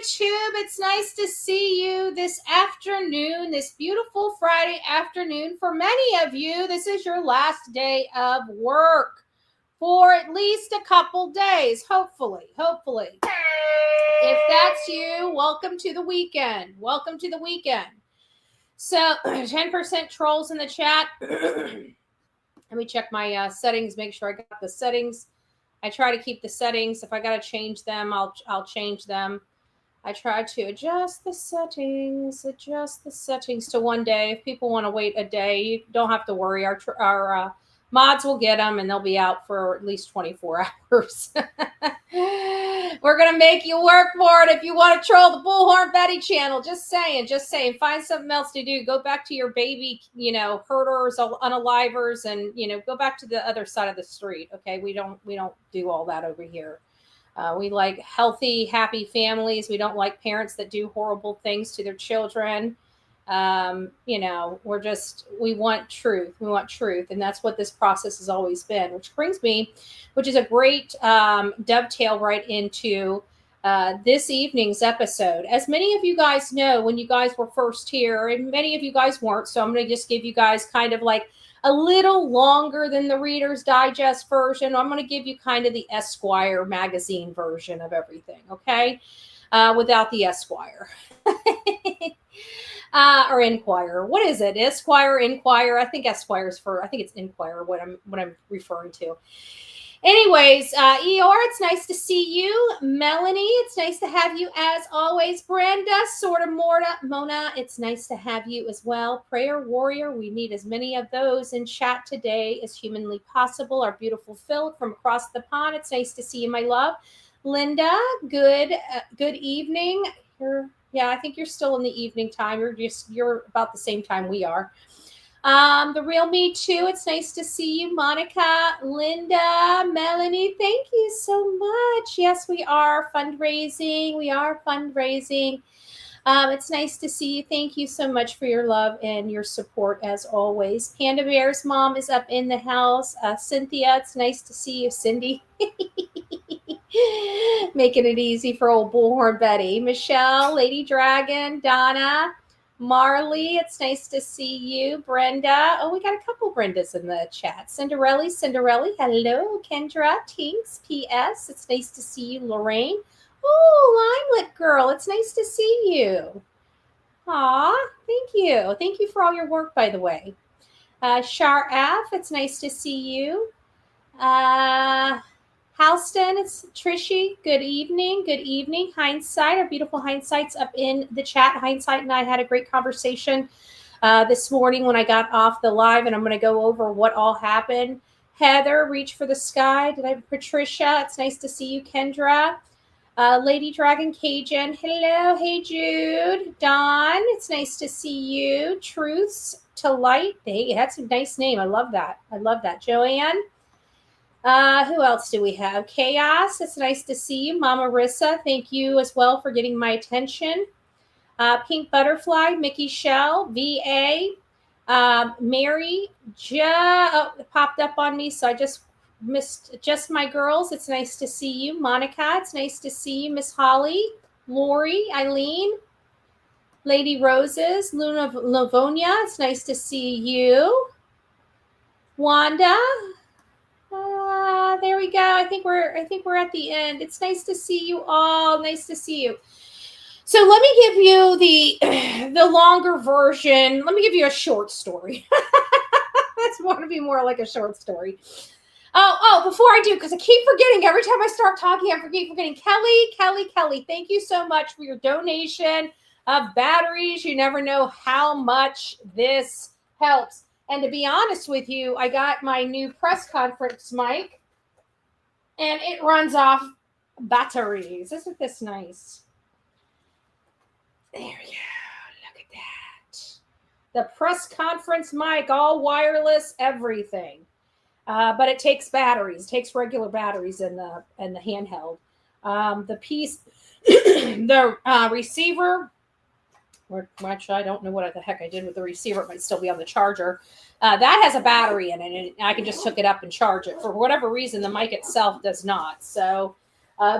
YouTube. It's nice to see you this afternoon, this beautiful Friday afternoon. For many of you, this is your last day of work for at least a couple days, hopefully. If that's you, welcome to the weekend. Welcome to the weekend. So 10% trolls in the chat. Let me check my settings, make sure I got the settings. I try to keep the settings. If I got to change them, I'll change them. I try to adjust the settings to one day. If people want to wait a day, you don't have to worry. Our mods will get them, and they'll be out for at least 24 hours. We're going to make you work for it if you want to troll the Bullhorn Betty channel. Just saying. Find something else to do. Go back to your baby, herders, unalivers, and, go back to the other side of the street. Okay. We don't do all that over here. We like healthy, happy families. We don't like parents that do horrible things to their children. We want truth. We want truth. And that's what this process has always been, which is a great dovetail right into this evening's episode. As many of you guys know, when you guys were first here, and many of you guys weren't, so I'm going to just give you guys kind of like a little longer than the Reader's Digest version. I'm going to give you kind of the Esquire magazine version of everything, okay? Without the Esquire. Or Inquirer. What is it? Esquire, Inquirer? I think Esquire's I think it's Inquirer, what I'm referring to. Anyways, Eeyore, it's nice to see you. Melanie, it's nice to have you as always. Brenda, Sorta Mona, it's nice to have you as well. Prayer Warrior, we need as many of those in chat today as humanly possible. Our beautiful Phil from across the pond, it's nice to see you, my love. Linda, good evening. I think you're still in the evening time. You're about the same time we are. The Real Me Too, it's nice to see you. Monica, Linda, Melanie, thank you so much. Yes, we are fundraising. It's nice to see you. Thank you so much for your love and your support as always. Panda Bear's mom is up in the house. Cynthia, it's nice to see you. Cindy. Making it easy for old Bullhorn Betty. Michelle, Lady Dragon, Donna, Marley, it's nice to see you. Brenda, we got a couple Brendas in the chat. Cinderella, hello. Kendra, Tinks, P.S., it's nice to see you. Lorraine, Limelit Girl, it's nice to see you. Aw, thank you. Thank you for all your work, by the way. Shar F, it's nice to see you. Halston, it's Trishy. Good evening. Hindsight, our beautiful Hindsight's up in the chat. Hindsight and I had a great conversation this morning when I got off the live, and I'm going to go over what all happened. Heather, Reach for the Sky. Patricia, it's nice to see you. Kendra, Lady Dragon Cajun, hello. Hey, Jude. Dawn, it's nice to see you. Truths to Light. Hey, that's a nice name. I love that. Joanne. Who else do we have? Chaos, it's nice to see you. Mama Rissa, thank you as well for getting my attention. Pink Butterfly, Mickey Shell, VA, Mary, popped up on me, so I just missed Just My Girls. It's nice to see you. Monica, it's nice to see you. Miss Holly, Lori, Eileen, Lady Roses, Luna Livonia, it's nice to see you. Wanda. There we go. I think we're at the end. It's nice to see you all. Nice to see you. So let me give you the longer version. Let me give you a short story. That's going to be more like a short story. Before I do, because I keep forgetting every time I start talking, I keep forgetting. Kelly, thank you so much for your donation of batteries. You never know how much this helps. And to be honest with you, I got my new press conference mic, and it runs off batteries. Isn't this nice? There we go. Look at that. The press conference mic, all wireless, everything. But it takes batteries. It takes regular batteries in the handheld. The piece, the receiver. Actually, I don't know what the heck I did with the receiver. It might still be on the charger. That has a battery in it, and I can just hook it up and charge it. For whatever reason, the mic itself does not. So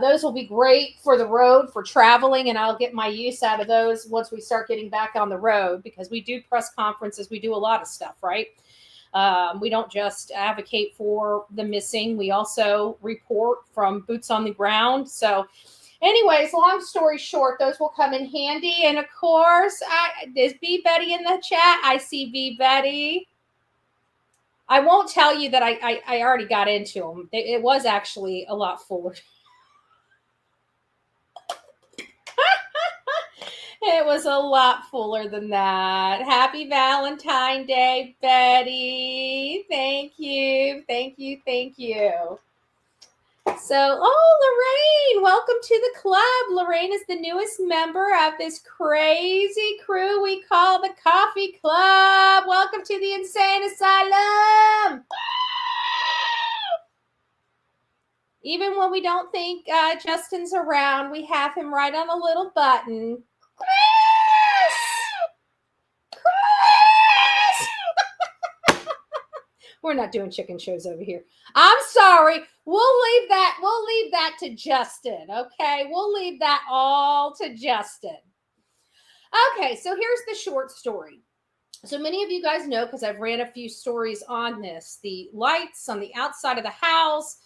Those will be great for the road, for traveling, and I'll get my use out of those once we start getting back on the road, because we do press conferences. We do a lot of stuff, right? We don't just advocate for the missing. We also report from boots on the ground. So anyways, long story short, those will come in handy. And of course, there's B Betty in the chat. I see B Betty. I won't tell you that I already got into them. It was actually a lot fuller. It was a lot fuller than that. Happy Valentine's Day, Betty. Thank you. Thank you. Thank you. So, Lorraine, welcome to the club. Lorraine is the newest member of this crazy crew we call the Coffee Club. Welcome to the Insane Asylum. Even when we don't think Justin's around, we have him right on a little button. Chris! We're not doing chicken shows over here. I'm sorry. We'll leave that to Justin, okay? We'll leave that all to Justin. Okay, so here's the short story. So many of you guys know, because I've ran a few stories on this, the lights on the outside of the house.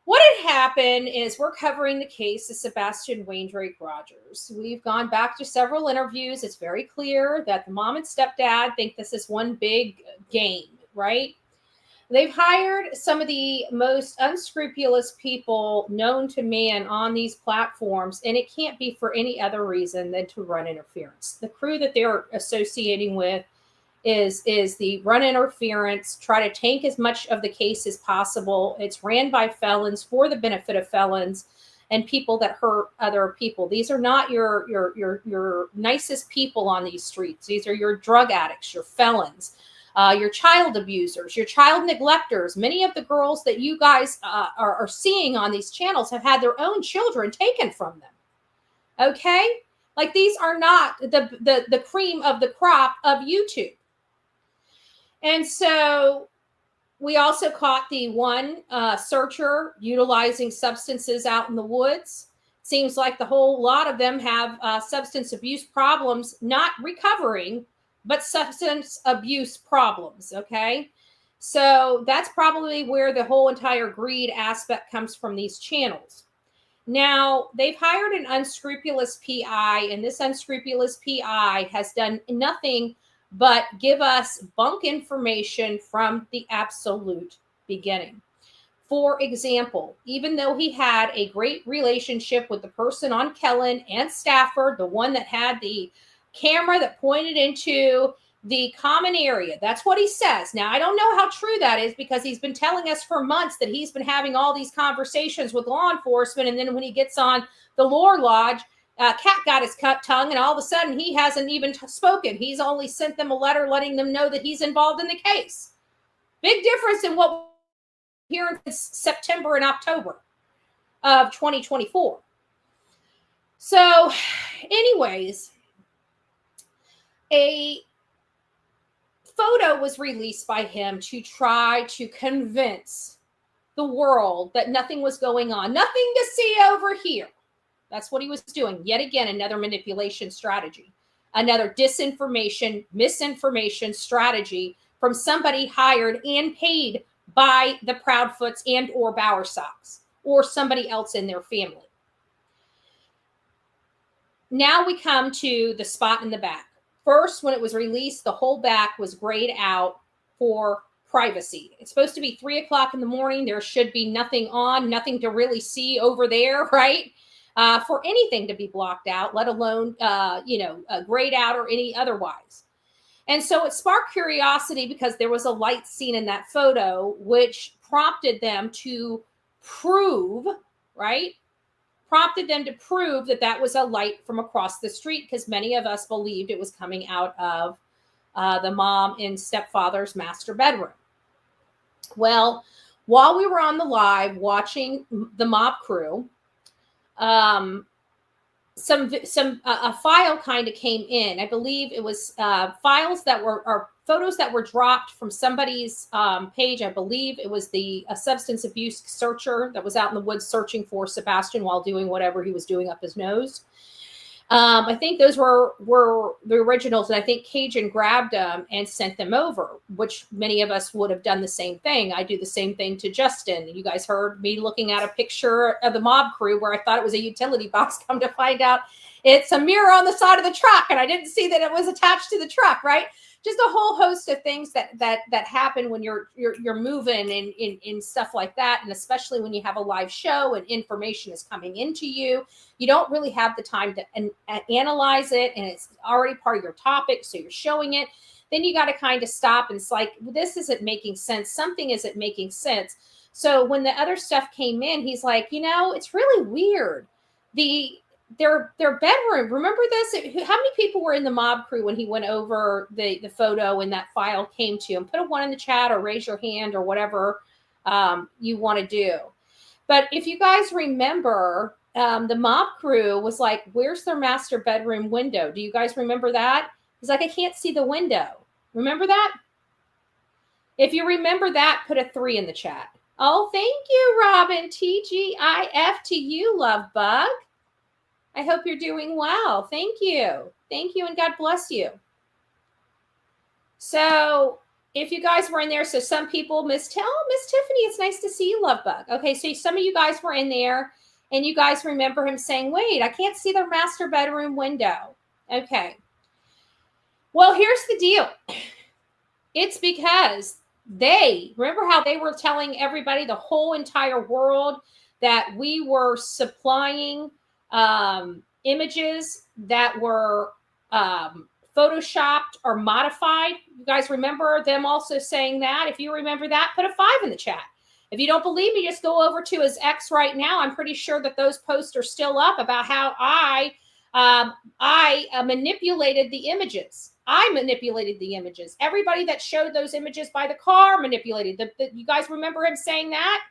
What had happened is we're covering the case of Sebastian Rogers. We've gone back to several interviews. It's very clear that the mom and stepdad think this is one big game, right? They've hired some of the most unscrupulous people known to man on these platforms, and it can't be for any other reason than to run interference. The crew that they're associating with is the run interference, try to tank as much of the case as possible. It's ran by felons for the benefit of felons and people that hurt other people. These are not your nicest people on these streets. These are your drug addicts, your felons, your child abusers, your child neglectors. Many of the girls that you guys are seeing on these channels have had their own children taken from them. Okay? Like, these are not the cream of the crop of YouTube. And so we also caught the one searcher utilizing substances out in the woods. Seems like the whole lot of them have substance abuse problems, not recovering, but substance abuse problems, okay? So that's probably where the whole entire greed aspect comes from these channels. Now, they've hired an unscrupulous PI, and this unscrupulous PI has done nothing but give us bunk information from the absolute beginning. For example, even though he had a great relationship with the person on Kellen and Stafford, the one that had the camera that pointed into the common area, that's what he says. Now, I don't know how true that is, because he's been telling us for months that he's been having all these conversations with law enforcement, and then when he gets on the Lore Lodge, Cat got his tongue, and all of a sudden he hasn't even spoken. He's only sent them a letter letting them know that he's involved in the case. Big difference in what we're hearing in September and October of 2024. So, anyways, a photo was released by him to try to convince the world that nothing was going on. Nothing to see over here. That's what he was doing. Yet again, another manipulation strategy, another disinformation, misinformation strategy from somebody hired and paid by the Proudfoots and or Bowersox or somebody else in their family. Now we come to the spot in the back. First, when it was released, the whole back was grayed out for privacy. It's supposed to be 3 o'clock in the morning. There should be nothing on, nothing to really see over there, right? For anything to be blocked out, let alone, grayed out or any otherwise. And so it sparked curiosity because there was a light seen in that photo, which prompted them to prove, right? Prompted them to prove that that was a light from across the street, because many of us believed it was coming out of the mom and stepfather's master bedroom. Well, while we were on the live watching the mob crew, a file kind of came in. I believe it was files that were, or photos that were dropped from somebody's page. I believe it was a substance abuse searcher that was out in the woods searching for Sebastian while doing whatever he was doing up his nose. I think those were the originals, and I think Cajun grabbed them and sent them over, which many of us would have done the same thing. I do the same thing to Justin. You guys heard me looking at a picture of the mob crew where I thought it was a utility box. Come to find out it's a mirror on the side of the truck, and I didn't see that it was attached to the truck, right? Just a whole host of things that happen when you're moving and stuff like that. And especially when you have a live show and information is coming into you, you don't really have the time to analyze it. And it's already part of your topic. So you're showing it. Then you got to kind of stop. And it's like, this isn't making sense. Something isn't making sense. So when the other stuff came in, he's like, it's really weird. Their bedroom. Remember this? How many people were in the mob crew when he went over the photo and that file came to him? Put a 1 in the chat or raise your hand or whatever you want to do. But if you guys remember, the mob crew was like, where's their master bedroom window? Do you guys remember that? He's like, I can't see the window. Remember that? If you remember that, put a 3 in the chat. Oh, thank you, Robin. TGIF to you, love bug. I hope you're doing well. Thank you. Thank you, and God bless you. So if you guys were in there, so some people, Miss Tiffany, it's nice to see you, love bug. Okay, so some of you guys were in there, and you guys remember him saying, wait, I can't see their master bedroom window. Okay. Well, here's the deal. It's because remember how they were telling everybody, the whole entire world, that we were supplying images that were photoshopped or modified. You guys remember them also saying that? If you remember that, put a 5 in the chat. If you don't believe me, just go over to his X right now. I'm pretty sure that those posts are still up about how I manipulated the images. I manipulated the images. Everybody that showed those images by the car manipulated. You guys remember him saying that?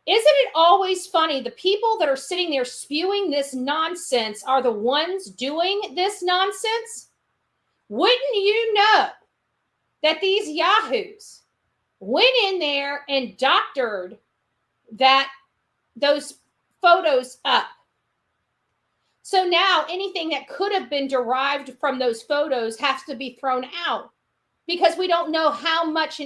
Isn't it always funny? The people that are sitting there spewing this nonsense are the ones doing this nonsense. Wouldn't you know that these yahoos went in there and doctored those photos up? So now anything that could have been derived from those photos has to be thrown out because we don't know how much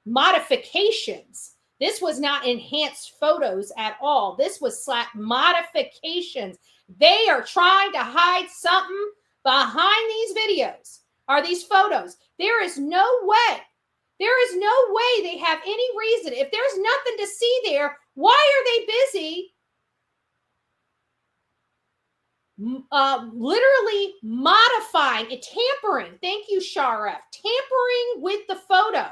modifications. This was not enhanced photos at all. This was modifications. They are trying to hide something behind these videos or these photos. There is no way they have any reason. If there's nothing to see there, why are they busy literally modifying and tampering? Thank you, Sharef. Tampering with the photo.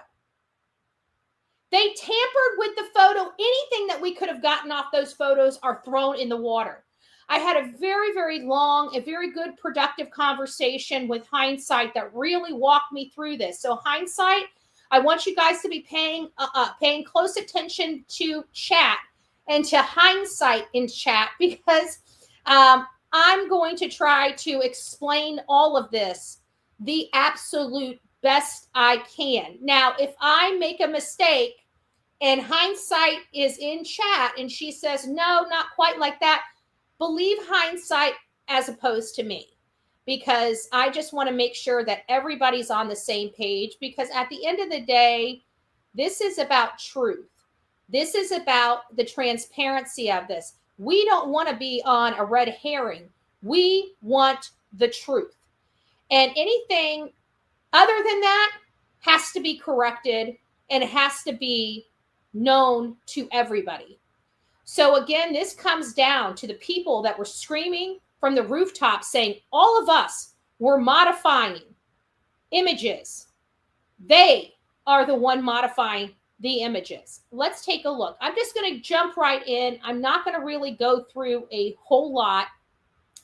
They tampered with the photo. Anything that we could have gotten off those photos are thrown in the water. I had a very, very long, a very good, productive conversation with Hindsight that really walked me through this. So Hindsight, I want you guys to be paying close attention to chat and to Hindsight in chat because I'm going to try to explain all of this the absolute best I can. Now, if I make a mistake and Hindsight is in chat and she says, no, not quite like that, believe Hindsight as opposed to me, because I just want to make sure that everybody's on the same page, because at the end of the day, this is about truth. This is about the transparency of this. We don't want to be on a red herring. We want the truth. And anything other than that has to be corrected and it has to be known to everybody. So again, this comes down to the people that were screaming from the rooftop saying, all of us were modifying images. They are the one modifying the images. Let's take a look. I'm just going to jump right in. I'm not going to really go through a whole lot.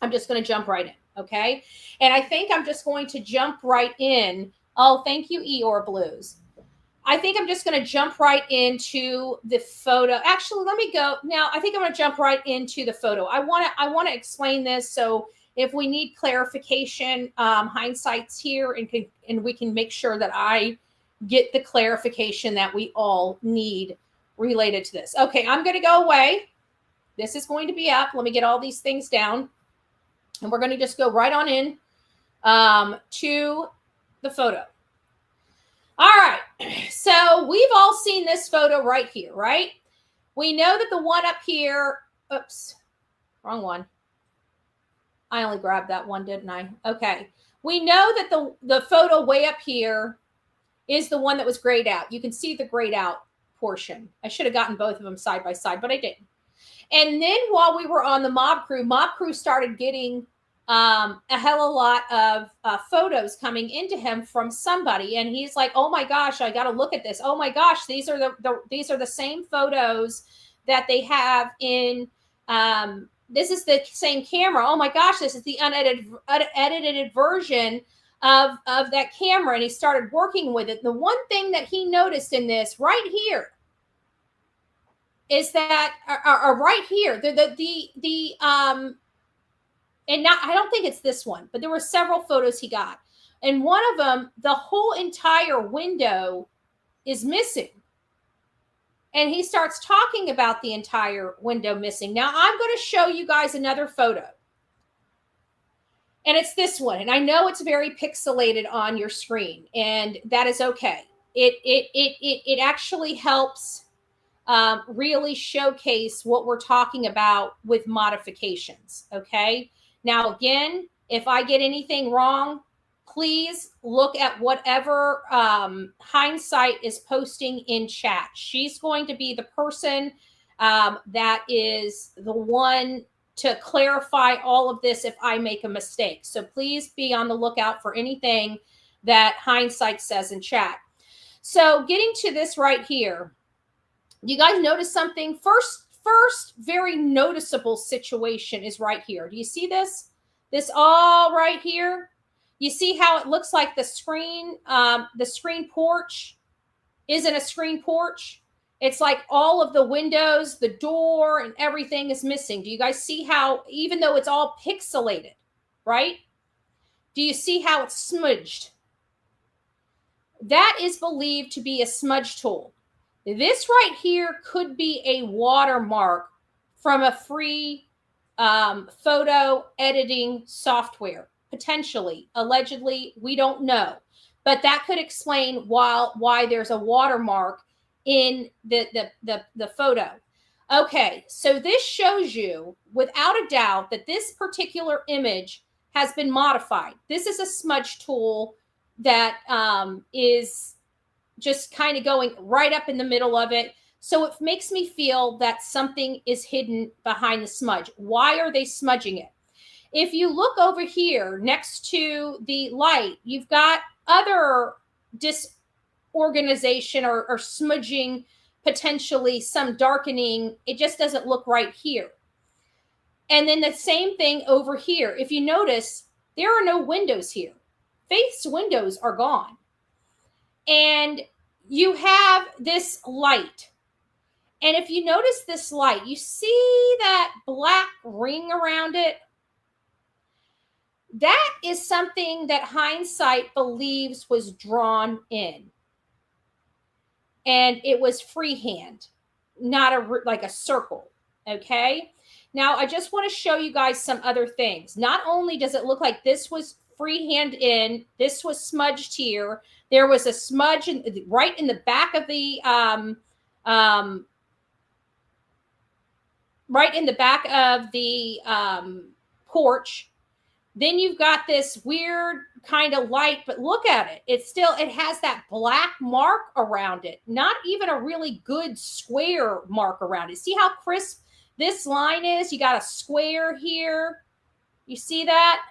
I'm just going to jump right in. Okay. And I think I'm just going to jump right in. Oh, thank you, Eeyore Blues. I think I'm just going to jump right into the photo. Actually, let me go. Now, I think I'm going to jump right into the photo. I want to explain this. So if we need clarification, hindsight's here, and we can make sure that I get the clarification that we all need related to this. Okay, I'm going to go away. This is going to be up. Let me get all these things down. And we're going to just go right on in to the photo. All right, so we've all seen this photo right here, right? We know that the one up here, oops, wrong one. I only grabbed that one, didn't I? Okay. We know that the photo way up here is the one that was grayed out. You can see the grayed out portion. I should have gotten both of them side by side, but I didn't. And then while we were on the mob crew started getting a hell of a lot of photos coming into him from somebody, and he's like, "Oh my gosh, I got to look at this. Oh my gosh, these are the same photos that they have in. This is the same camera. Oh my gosh, this is the unedited version of that camera." And he started working with it. The one thing that he noticed in this right here is that, right here, and not, I don't think it's this one, but there were several photos he got. And one of them, the whole entire window is missing. And he starts talking about the entire window missing. Now, I'm going to show you guys another photo. And it's this one. And I know it's very pixelated on your screen, and that is okay. It actually helps really showcase what we're talking about with modifications, okay? Now, again, if I get anything wrong, please look at whatever Hindsight is posting in chat. She's going to be the person that is the one to clarify all of this if I make a mistake. So please be on the lookout for anything that Hindsight says in chat. So getting to this right here, you guys notice something? First very noticeable situation is right here. Do you see this? This all right here? You see how it looks like the screen porch isn't a screen porch? It's like all of the windows, the door, and everything is missing. Do you guys see how, even though it's all pixelated, right? Do you see how it's smudged? That is believed to be a smudge tool. This right here could be a watermark from a free photo editing software, potentially, allegedly, we don't know. But that could explain why there's a watermark in the photo. Okay, so this shows you, without a doubt, that this particular image has been modified. This is a smudge tool that is just kind of going right up in the middle of it. So it makes me feel that something is hidden behind the smudge. Why are they smudging it? If you look over here next to the light, you've got other disorganization or smudging, potentially some darkening. It just doesn't look right here. And then the same thing over here. If you notice, there are no windows here. Faith's windows are gone. And you have this light. And if you notice this light, you see that black ring around it? That is something that Hindsight believes was drawn in. And it was freehand, not like a circle, okay? Now, I just want to show you guys some other things. Not only does it look like this was freehand in, this was smudged here. There was a smudge right in the back of the porch. Then you've got this weird kind of light, but look at it. It has that black mark around it. Not even a really good square mark around it. See how crisp this line is? You got a square here. You see that?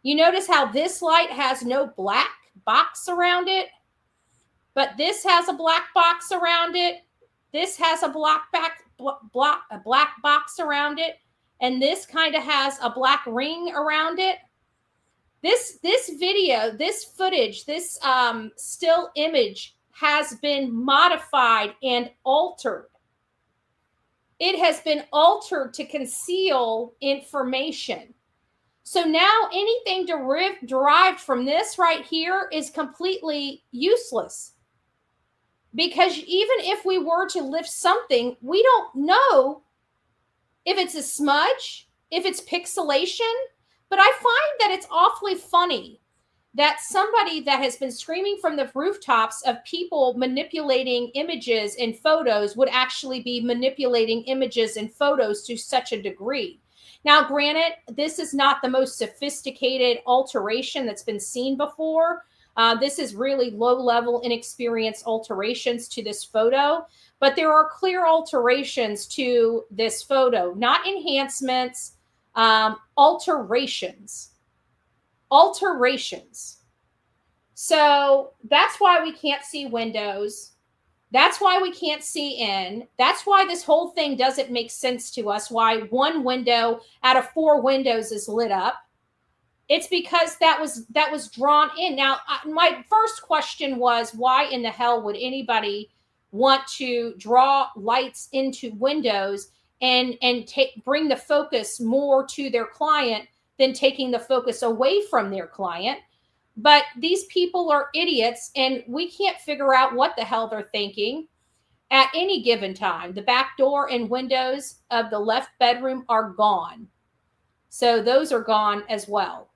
You notice how this light has no black box around it, but this has a black box around it. This has a black box around it, and this kind of has a black ring around it. This video, this footage, this still image has been modified and altered. It has been altered to conceal information. So now anything derived from this right here is completely useless. Because even if we were to lift something, we don't know if it's a smudge, if it's pixelation. But I find that it's awfully funny that somebody that has been screaming from the rooftops of people manipulating images and photos would actually be manipulating images and photos to such a degree. Now, granted, this is not the most sophisticated alteration that's been seen before. This is really low-level, inexperienced alterations to this photo, but there are clear alterations to this photo, not enhancements, alterations. So that's why we can't see windows. That's why we can't see in. That's why this whole thing doesn't make sense to us, why one window out of 4 windows is lit up. It's because that was drawn in. Now, my first question was, why in the hell would anybody want to draw lights into windows and bring the focus more to their client than taking the focus away from their client? But these people are idiots, and we can't figure out what the hell they're thinking at any given time. The back door and windows of the left bedroom are gone. So those are gone as well.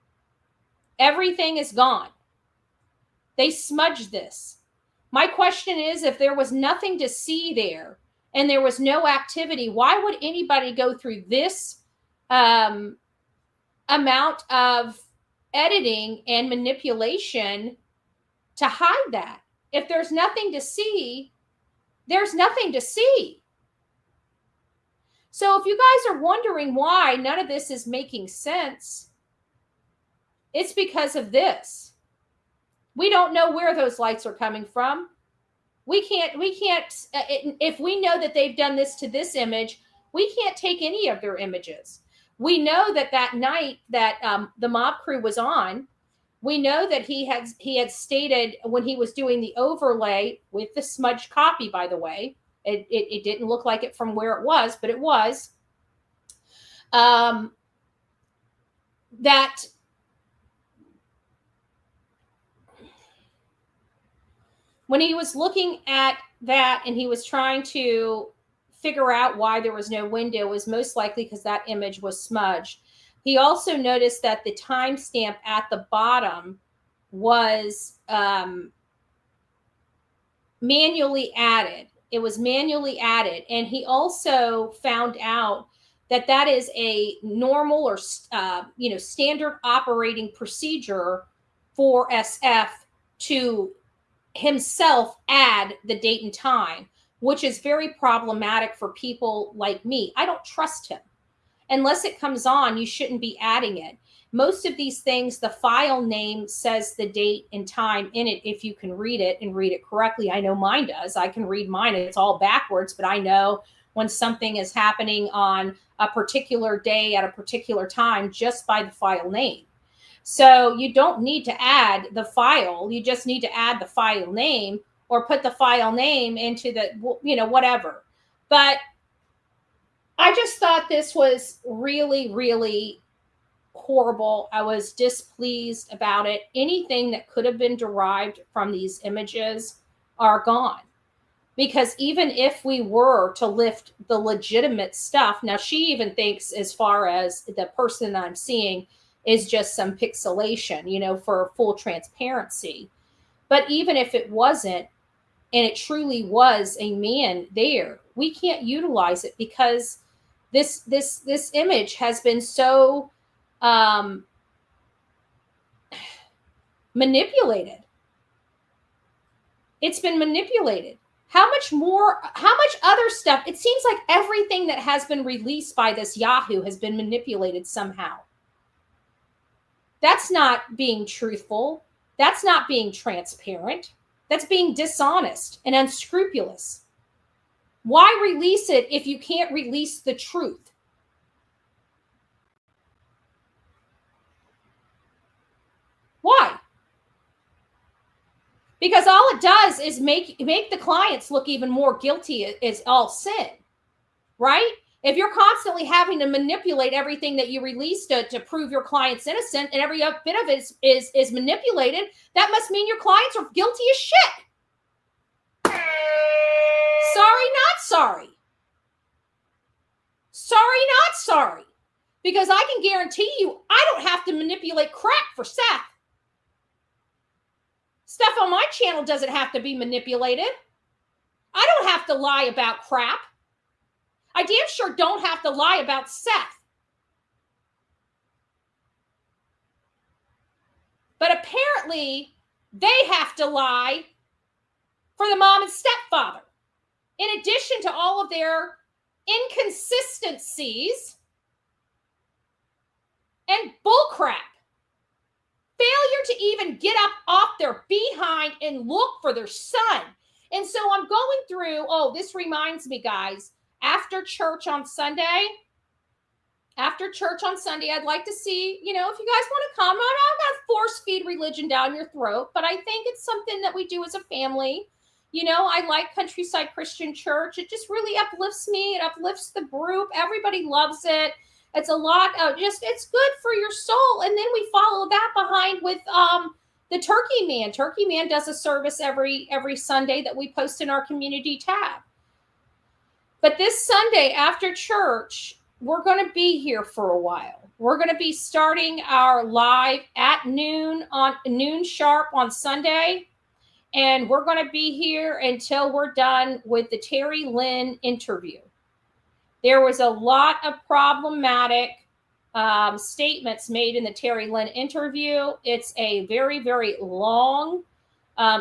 Everything is gone. They smudged this. My question is, if there was nothing to see there and there was no activity, why would anybody go through this amount of editing and manipulation to hide that? If there's nothing to see, there's nothing to see. So if you guys are wondering why none of this is making sense, it's because of this. We don't know where those lights are coming from. We can't, if we know that they've done this to this image, we can't take any of their images. We know that night that the mob crew was on, we know that he had stated when he was doing the overlay with the smudged copy, by the way, it didn't look like it from where it was, but it was, that when he was looking at that and he was trying to figure out why there was no window, it was most likely because that image was smudged. He also noticed that the timestamp at the bottom was manually added. It was manually added. And he also found out that that is a normal or standard operating procedure for SF to himself add the date and time, which is very problematic for people like me. I don't trust him. Unless it comes on, you shouldn't be adding it. Most of these things, the file name says the date and time in it if you can read it and read it correctly. I know mine does. I can read mine. It's all backwards, but I know when something is happening on a particular day at a particular time just by the file name. So you don't need to add the file. You just need to add the file name or put the file name into the, whatever. But I just thought this was really, really horrible. I was displeased about it. Anything that could have been derived from these images are gone. Because even if we were to lift the legitimate stuff, now she even thinks as far as the person I'm seeing is just some pixelation, for full transparency. But even if it wasn't, and it truly was a man there, we can't utilize it because this image has been so manipulated. It's been manipulated. How much other stuff? It seems like everything that has been released by this Yahoo has been manipulated somehow. That's not being truthful. That's not being transparent. That's being dishonest and unscrupulous. Why release it if you can't release the truth? Why? Because all it does is make the clients look even more guilty. Is all sin, right? If you're constantly having to manipulate everything that you release to prove your client's innocent, and every bit of it is manipulated, that must mean your clients are guilty as shit. Sorry, not sorry. Sorry, not sorry. Because I can guarantee you, I don't have to manipulate crap for Seth. Stuff on my channel doesn't have to be manipulated. I don't have to lie about crap. I damn sure don't have to lie about Seth. But apparently, they have to lie for the mom and stepfather. In addition to all of their inconsistencies and bullcrap. Failure to even get up off their behind and look for their son. And so I'm going through, this reminds me, guys, after church on Sunday, I'd like to see, if you guys want to come, I'm not going to force feed religion down your throat, but I think it's something that we do as a family. I like Countryside Christian Church. It just really uplifts me. It uplifts the group. Everybody loves it. It's a lot of it's good for your soul. And then we follow that behind with the Turkey Man. Turkey Man does a service every Sunday that we post in our community tab. But this Sunday after church, we're going to be here for a while. We're going to be starting our live at noon sharp on Sunday. And we're going to be here until we're done with the Terry Lynn interview. There was a lot of problematic statements made in the Terry Lynn interview. It's a very, very long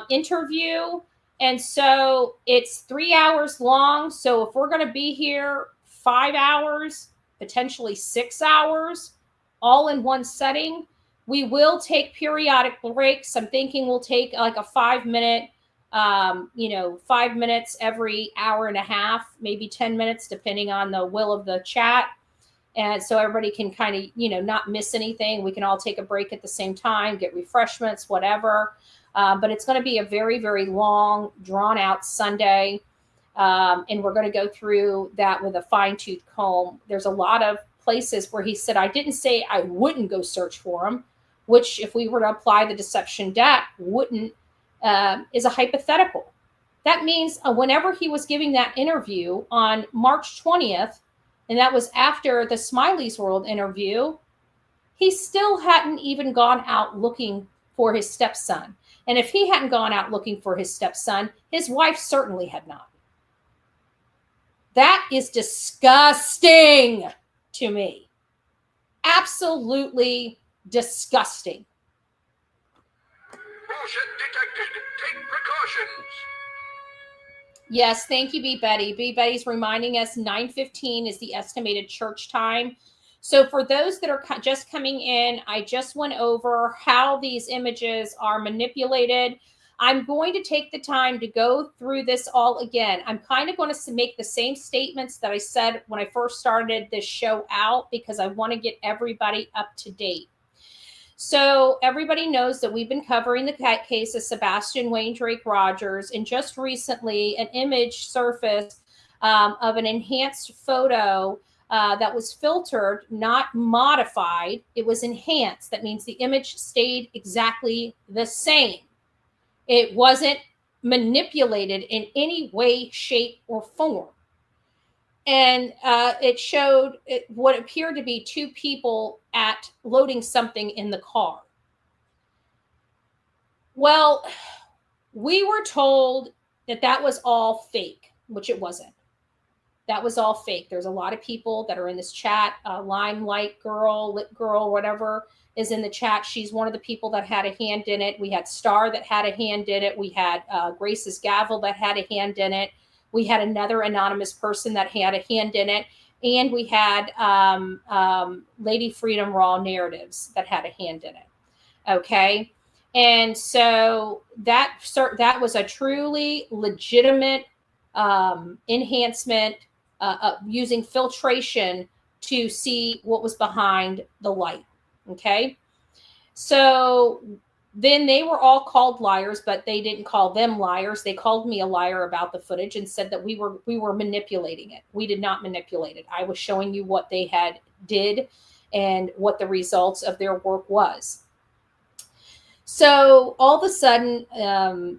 interview. And so it's 3 hours long. So if we're going to be here 5 hours, potentially 6 hours, all in one setting, we will take periodic breaks. I'm thinking we'll take like a 5-minute 5 minutes every hour and a half, maybe 10 minutes, depending on the will of the chat. And so everybody can kind of, not miss anything. We can all take a break at the same time, get refreshments, whatever. But it's going to be a very, very long, drawn out Sunday. And we're going to go through that with a fine-tooth comb. There's a lot of places where he said, I didn't say I wouldn't go search for him, which if we were to apply the deception debt, wouldn't, is a hypothetical. That means whenever he was giving that interview on March 20th, and that was after the Smiley's World interview, he still hadn't even gone out looking for his stepson. And if he hadn't gone out looking for his stepson, his wife certainly had not. That is disgusting to me. Absolutely disgusting. Bullshit detected. Take precautions. Yes, thank you, B. Betty. B. Betty's reminding us 9:15 is the estimated church time. So for those that are just coming in, I just went over how these images are manipulated. I'm going to take the time to go through this all again. I'm kind of going to make the same statements that I said when I first started this show out, because I want to get everybody up to date. So everybody knows that we've been covering the case of Sebastian Rogers, and just recently an image surfaced of an enhanced photo that was filtered, not modified. It was enhanced. That means the image stayed exactly the same. It wasn't manipulated in any way, shape, or form. And it showed what appeared to be two people at loading something in the car. Well, we were told that that was all fake, which it wasn't. That was all fake. There's a lot of people that are in this chat. Limelight Girl, Lit Girl, whatever is in the chat. She's one of the people that had a hand in it. We had Star that had a hand in it. We had Grace's Gavel that had a hand in it. We had another anonymous person that had a hand in it. And we had Lady Freedom Raw Narratives that had a hand in it. Okay. And so that was a truly legitimate enhancement using filtration to see what was behind the light. Okay. So then they were all called liars, but they didn't call them liars. They called me a liar about the footage and said that we were manipulating it. We did not manipulate it. I was showing you what they had did and what the results of their work was. So all of a sudden,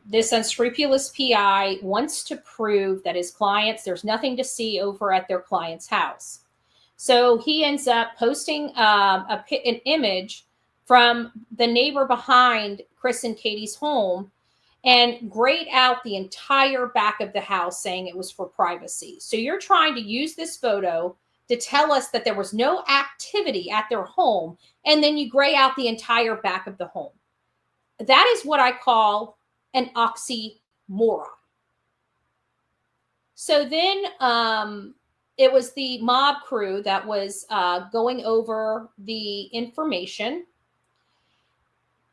this unscrupulous PI wants to prove that his clients, there's nothing to see over at their client's house. So he ends up posting an image from the neighbor behind Chris and Katie's home and grayed out the entire back of the house, saying it was for privacy. So you're trying to use this photo to tell us that there was no activity at their home, and then you gray out the entire back of the home. That is what I call an oxymoron. So then it was the mob crew that was going over the information.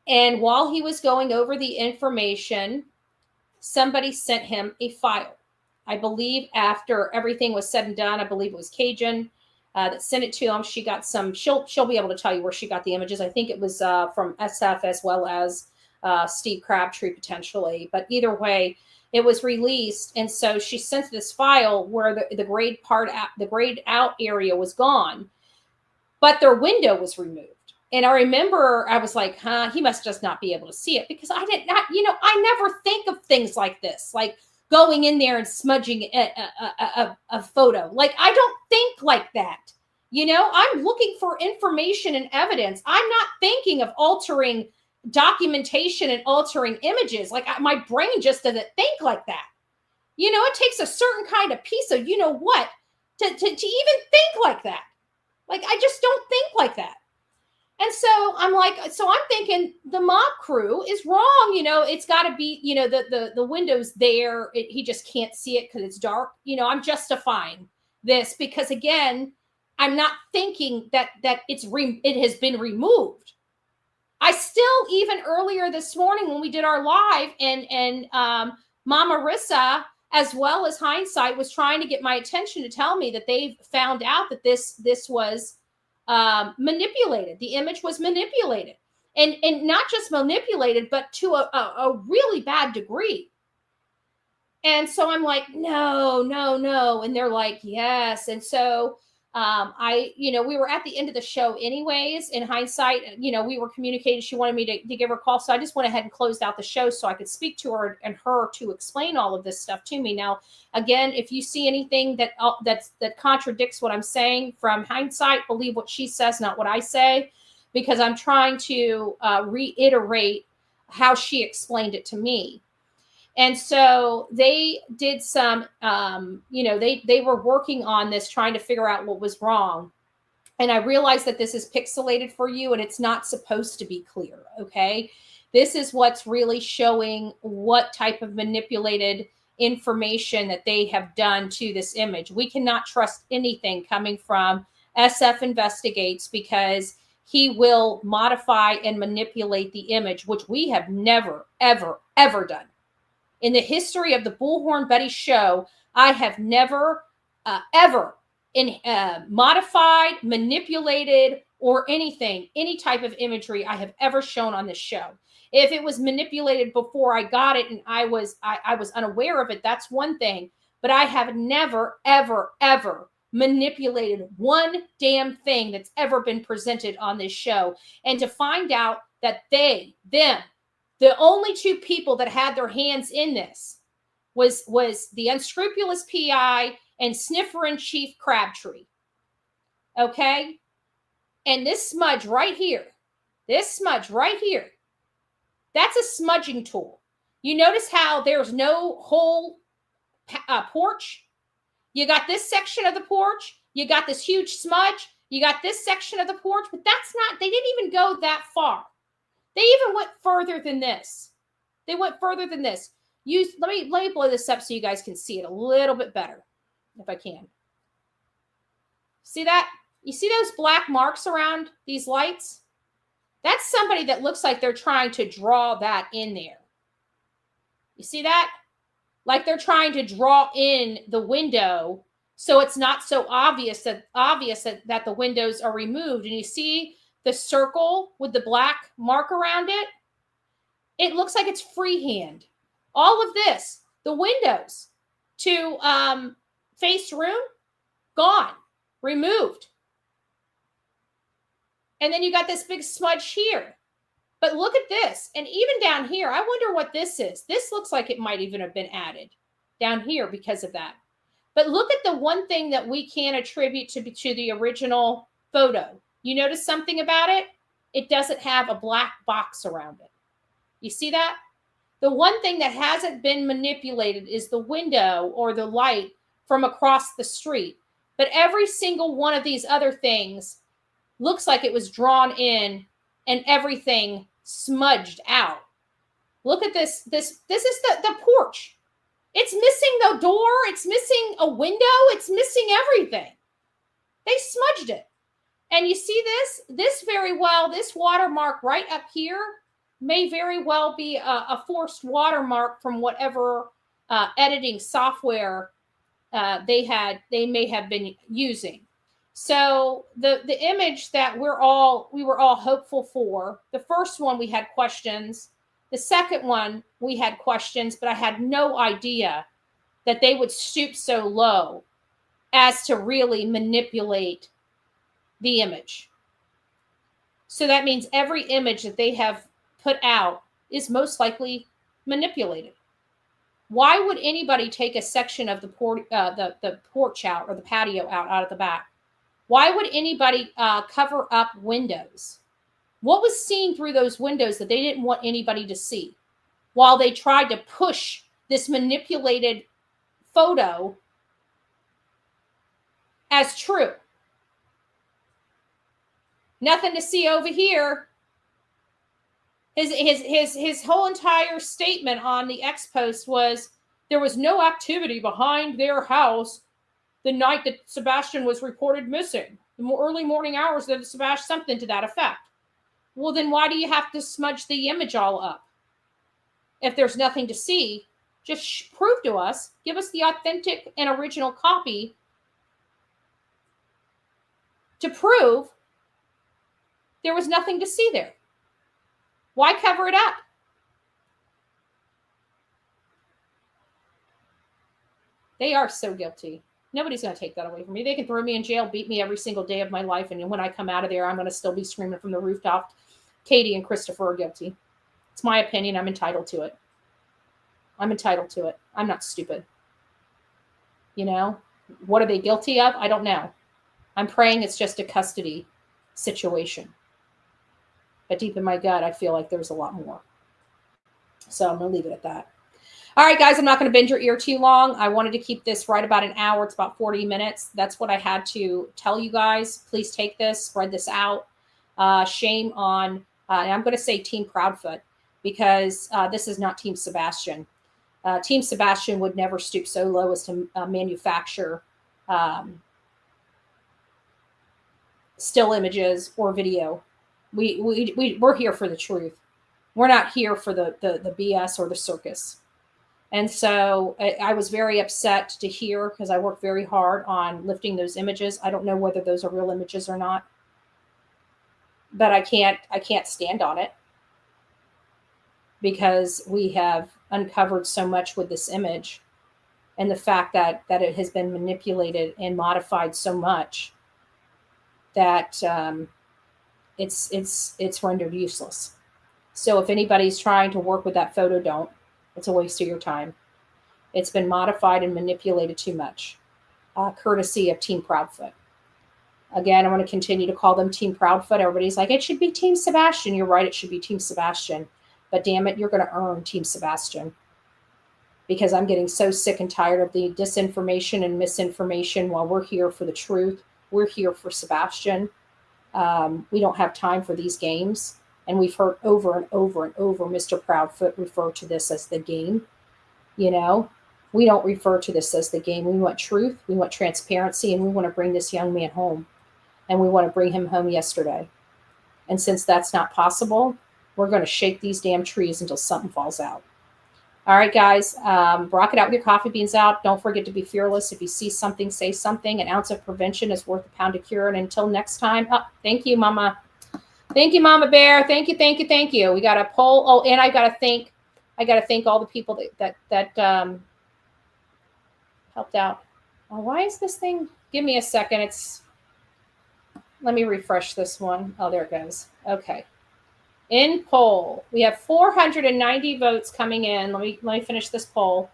And while he was going over the information, somebody sent him a file. I believe after everything was said and done, I believe it was Cajun that sent it to him. She got some, she'll be able to tell you where she got the images. I think it was from SF as well as Steve Crabtree potentially. But either way, it was released. And so she sent this file where the grayed out area was gone, but their window was removed. And I remember I was like, he must just not be able to see it, because I did not, I never think of things like this, like going in there and smudging a photo. Like, I don't think like that. I'm looking for information and evidence. I'm not thinking of altering documentation and altering images. Like, my brain just doesn't think like that. It takes a certain kind of piece of, what, to even think like that. Like, I just don't think like that. And so I'm thinking the mob crew is wrong. It's got to be, the window's there. He just can't see it because it's dark. I'm justifying this because, again, I'm not thinking that it has been removed. I still, even earlier this morning when we did our live, and Mama Rissa, as well as Hindsight, was trying to get my attention to tell me that they've found out that this was manipulated. The image was manipulated, and not just manipulated, but to a really bad degree. And so I'm like, no. And they're like, yes. And so we were at the end of the show anyways. In Hindsight, we were communicating. She wanted me to give her a call. So I just went ahead and closed out the show so I could speak to her and her to explain all of this stuff to me. Now, again, if you see anything that contradicts what I'm saying from Hindsight, believe what she says, not what I say, because I'm trying to reiterate how she explained it to me. And so they did some, they were working on this, trying to figure out what was wrong. And I realized that this is pixelated for you and it's not supposed to be clear. Okay. This is what's really showing what type of manipulated information that they have done to this image. We cannot trust anything coming from SF Investigates, because he will modify and manipulate the image, which we have never, ever, ever done. In the history of the Bullhorn Betty show, I have never, ever modified, manipulated, or any type of imagery I have ever shown on this show. If it was manipulated before I got it and I was unaware of it, that's one thing. But I have never, ever, ever manipulated one damn thing that's ever been presented on this show. And to find out that the only two people that had their hands in this was the unscrupulous PI and sniffer-in-chief Crabtree. Okay? And this smudge right here, that's a smudging tool. You notice how there's no whole porch? You got this section of the porch. You got this huge smudge. You got this section of the porch. But they didn't even go that far. They even went further than this. Let me blow this up so you guys can see it a little bit better, if I can. See that? You see those black marks around these lights? That's somebody that looks like they're trying to draw that in there. You see that? Like they're trying to draw in the window so it's not so obvious that the windows are removed. And you see the circle with the black mark around it? It looks like it's freehand. All of this, the windows to face room, gone, removed. And then you got this big smudge here. But look at this. And even down here, I wonder what this is. This looks like it might even have been added down here because of that. But look at the one thing that we can attribute to the original photo. You notice something about it? It doesn't have a black box around it. You see that? The one thing that hasn't been manipulated is the window or the light from across the street. But every single one of these other things looks like it was drawn in and everything smudged out. Look at this. This is the porch. It's missing the door. It's missing a window. It's missing everything. They smudged it. And you see this very well, this watermark right up here may very well be a forced watermark from whatever editing software they may have been using. So the image that we were all hopeful for, the first one we had questions, the second one we had questions, but I had no idea that they would stoop so low as to really manipulate the image. So that means every image that they have put out is most likely manipulated. Why would anybody take a section of the porch out or the patio out of the back? Why would anybody cover up windows? What was seen through those windows that they didn't want anybody to see while they tried to push this manipulated photo as true? Nothing to see over here. His whole entire statement on the X post was there was no activity behind their house the night that Sebastian was reported missing. The early morning hours that Sebastian, something to that effect. Well, then why do you have to smudge the image all up? If there's nothing to see, just prove to us, give us the authentic and original copy to prove there was nothing to see there. Why cover it up? They are so guilty. Nobody's going to take that away from me. They can throw me in jail, beat me every single day of my life, and when I come out of there, I'm going to still be screaming from the rooftop, Katie and Christopher are guilty. It's my opinion. I'm entitled to it. I'm entitled to it. I'm not stupid. You know? What are they guilty of? I don't know. I'm praying it's just a custody situation. But deep in my gut, I feel like there's a lot more. So I'm going to leave it at that. All right, guys, I'm not going to bend your ear too long. I wanted to keep this right about an hour. It's about 40 minutes. That's what I had to tell you guys. Please take this, spread this out. Shame on, and I'm going to say Team Proudfoot, because this is not Team Sebastian. Team Sebastian would never stoop so low as to manufacture still images or video. We're here for the truth. We're not here for the BS or the circus. And so I was very upset to hear, because I worked very hard on lifting those images. I don't know whether those are real images or not, but I can't stand on it, because we have uncovered so much with this image, and the fact that it has been manipulated and modified so much that it's rendered useless. So if anybody's trying to work with that photo, don't. It's a waste of your time. It's been modified and manipulated too much, courtesy of Team Proudfoot. Again, I want to continue to call them Team Proudfoot. Everybody's like, it should be Team Sebastian. You're right, it should be Team Sebastian. But damn it, you're going to earn Team Sebastian. Because I'm getting so sick and tired of the disinformation and misinformation while we're here for the truth. We're here for Sebastian. We don't have time for these games. And we've heard over and over and over Mr. Proudfoot refer to this as the game. You know, we don't refer to this as the game. We want truth. We want transparency. And we want to bring this young man home. And we want to bring him home yesterday. And since that's not possible, we're going to shake these damn trees until something falls out. All right, guys, rock it out with your coffee beans out. Don't forget to be fearless. If you see something, say something. An ounce of prevention is worth a pound of cure. And until next time, thank you, Mama. Thank you, Mama Bear. Thank you, thank you, thank you. We got a poll. Oh, and I gotta thank all the people that helped out. Oh, why is this thing? Give me a second. Let me refresh this one. Oh, there it goes. Okay. In poll, we have 490 votes coming in. Let me finish this poll.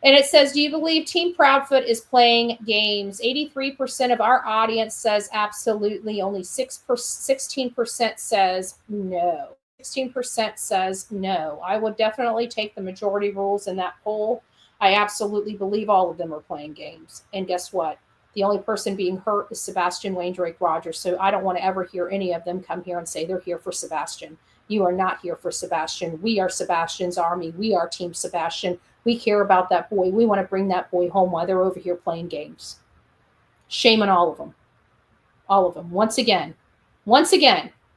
And it says, do you believe Team Proudfoot is playing games? 83% of our audience says absolutely. Only 16% says no. 16% says no. I would definitely take the majority rules in that poll. I absolutely believe all of them are playing games. And guess what? The only person being hurt is Sebastian Rogers. So I don't want to ever hear any of them come here and say they're here for Sebastian. You are not here for Sebastian. We are Sebastian's army. We are Team Sebastian. We care about that boy. We want to bring that boy home while they're over here playing games. Shame on all of them. All of them. Once again,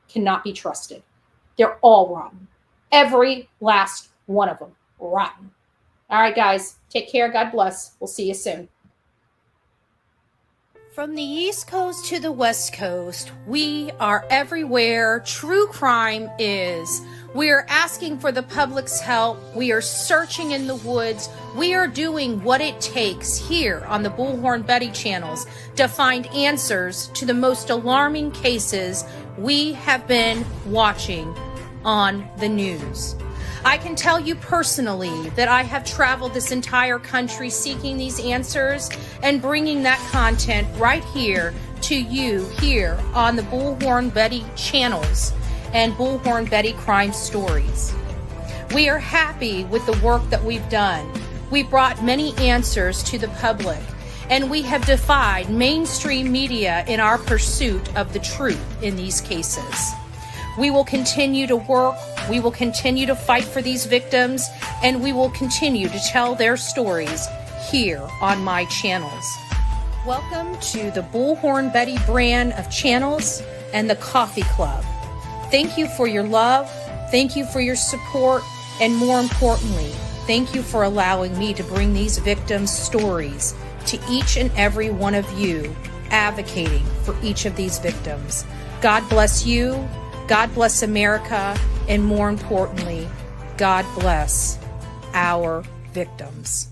cannot be trusted. They're all rotten. Every last one of them. Rotten. All right, guys. Take care. God bless. We'll see you soon. From the East Coast to the West Coast, we are everywhere true crime is. We are asking for the public's help. We are searching in the woods. We are doing what it takes here on the Bullhorn Betty channels to find answers to the most alarming cases we have been watching on the news. I can tell you personally that I have traveled this entire country seeking these answers and bringing that content right here to you here on the Bullhorn Betty channels and Bullhorn Betty Crime Stories. We are happy with the work that we've done. We brought many answers to the public, and we have defied mainstream media in our pursuit of the truth in these cases. We will continue to work, we will continue to fight for these victims, and we will continue to tell their stories here on my channels. Welcome to the Bullhorn Betty brand of channels and the Coffee Club. Thank you for your love, thank you for your support, and more importantly, thank you for allowing me to bring these victims' stories to each and every one of you, advocating for each of these victims. God bless you. God bless America, and more importantly, God bless our victims.